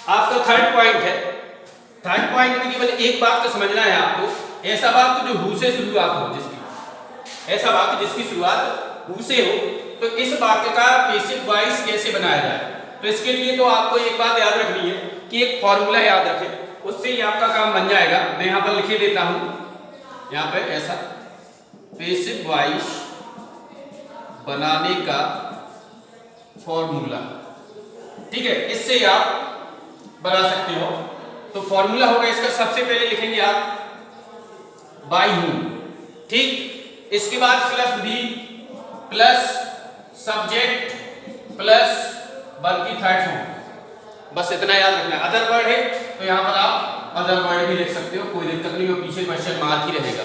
आपका third point है। Third point में केवल एक बात तो समझना है आपको, ऐसा वाक्य जो हु से शुरुआत हो, ऐसा वाक्य जिसकी शुरुआत हु से हो, तो इस वाक्य का पैसिव वॉइस कैसे बनाया जाए। तो इसके लिए तो आपको एक बात याद रखनी है कि एक फॉर्मूला याद रखें, उससे ही आपका काम बन जाएगा। मैं यहाँ पर लिखे देता हूँ, यहाँ पे ऐसा पैसिव वॉइस बनाने का फॉर्मूला, ठीक है, इससे आप बना सकते हो। तो फॉर्मूला होगा इसका, सबसे पहले लिखेंगे आप बाय हूम, ठीक, इसके बाद plus be plus subject plus verb की थर्ड फॉर्म, बस इतना याद रखना है। अदर वर्ड है तो यहाँ पर आप अदर वर्ड भी लिख सकते हो, कोई दिक्कत नहीं, वो पीछे क्वेश्चन मार्क ही रहेगा।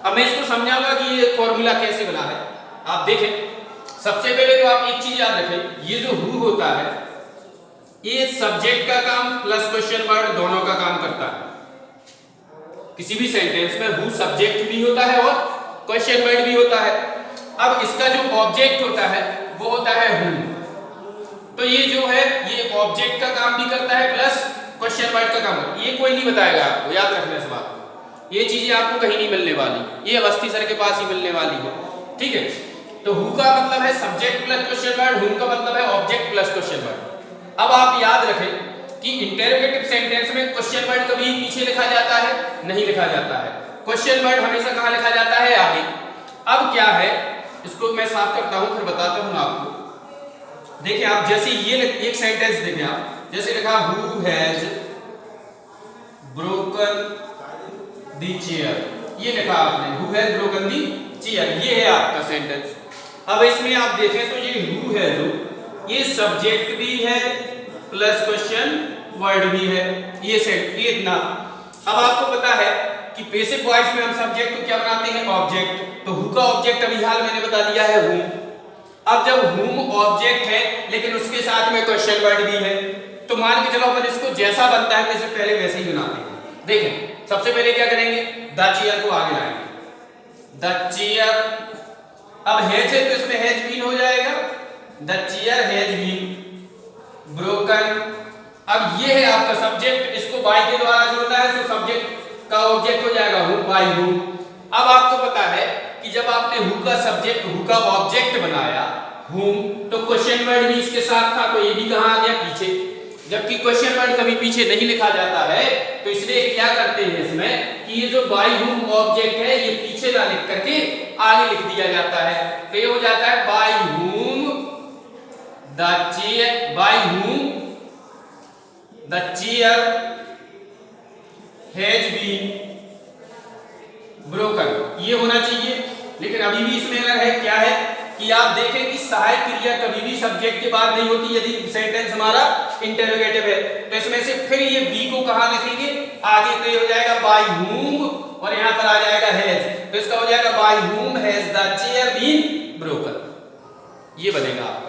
अब मैं इसको समझाऊंगा कि ये फॉर्मूला कैसे बना है। आप देखें, सबसे पहले तो आप एक चीज याद रखें, ये जो हु होता है ये सब्जेक्ट का काम प्लस क्वेश्चन वर्ड दोनों का काम करता है। किसी भी सेंटेंस में हु सब्जेक्ट भी होता है और क्वेश्चन वर्ड भी होता है। अब इसका जो ऑब्जेक्ट होता है वो होता है हु, तो ये जो है ये ऑब्जेक्ट का काम भी करता है प्लस क्वेश्चन वर्ड का काम करता है। ये कोई नहीं बताएगा आपको, याद रखना इस बात को, ये चीजें आपको कहीं नहीं मिलने वाली, ये अवस्थी सर के पास ही मिलने वाली है, ठीक है। तो हु का मतलब है सब्जेक्ट प्लस क्वेश्चन वर्ड, हुम का मतलब है ऑब्जेक्ट प्लस क्वेश्चन वर्ड। अब आप याद रखें कि इंटेरोगेटिव सेंटेंस में क्वेश्चन वर्ड कभी पीछे लिखा जाता है, नहीं लिखा जाता है। क्वेश्चन वर्ड हमेशा कहाँ लिखा जाता है, आगे। अब क्या है, इसको मैं साफ करता हूं फिर बताता हूं आपको। देखिए आप, जैसे ये एक सेंटेंस देखें आप, जैसे लिखा who has broken the chair, ये लिखा आपने, who has broken the chair, ये है आपका सेंटेंस। अब इसमें आप देखें तो ये हु है जो ये सब्जेक्ट भी है प्लस क्वेश्चन वर्ड भी है, ये सेट, ये इतना। अब आपको पता है कि पैसिव वॉइस में हम सब्जेक्ट को क्या बनाते हैं, ऑब्जेक्ट। तो हु का ऑब्जेक्ट अभी हाल मैंने बता दिया है हुम। अब जब हुम ऑब्जेक्ट है लेकिन उसके साथ में क्वेश्चन वर्ड भी है, तो मान के चलो अपन इसको जैसा बनता है वैसे पहले वैसे ही बनाते हैं। देखें सबसे पहले क्या करेंगे, द चेयर को आगे लाएंगे, द चेयर। अब हैज है तो इसमें हैज बीन हो जाएगा, the chair has been broken. अब ये है आपका सब्जेक्ट, इसको बाय के द्वारा जोड़ना है तो सब्जेक्ट का ऑब्जेक्ट हो जाएगा हु, बाय हु। अब आपको पता है कि जब आपने हु का सब्जेक्ट, हु का ऑब्जेक्ट बनाया हुम, तो क्वेश्चन वर्ड भी इसके साथ था, तो ये भी कहां आ गया, पीछे। जबकि क्वेश्चन वर्ड कभी पीछे नहीं लिखा जाता है, तो इसलिए क्या करते हैं इसमें कि ये जो बाय हुम ऑब्जेक्ट है ये पीछे ना लिख करके आगे लिख दिया जाता है। तो ये हो जाता है by whom the chair, by whom the chair has been broken, ये होना चाहिए। लेकिन अभी भी इसमें एरर है, क्या है कि आप देखें कि सहायक क्रिया कभी भी सब्जेक्ट के बाद नहीं होती यदि सेंटेंस हमारा इंटरोगेटिव है। तो इसमें से फिर ये बी को कहां लिखेंगे, आगे। तो ये हो जाएगा बाय हुम और यहां पर आ जाएगा हैज, तो इसका हो जाएगा by whom has the chair been broken, ये बनेगा आपका।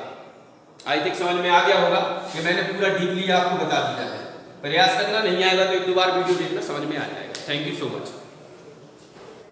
आई थिंक समझ में आ गया होगा कि मैंने पूरा डीपली आपको बता दिया है। प्रयास करना, नहीं आएगा तो एक दो बार वीडियो देखना, समझ में आ जाएगा। Thank you so much.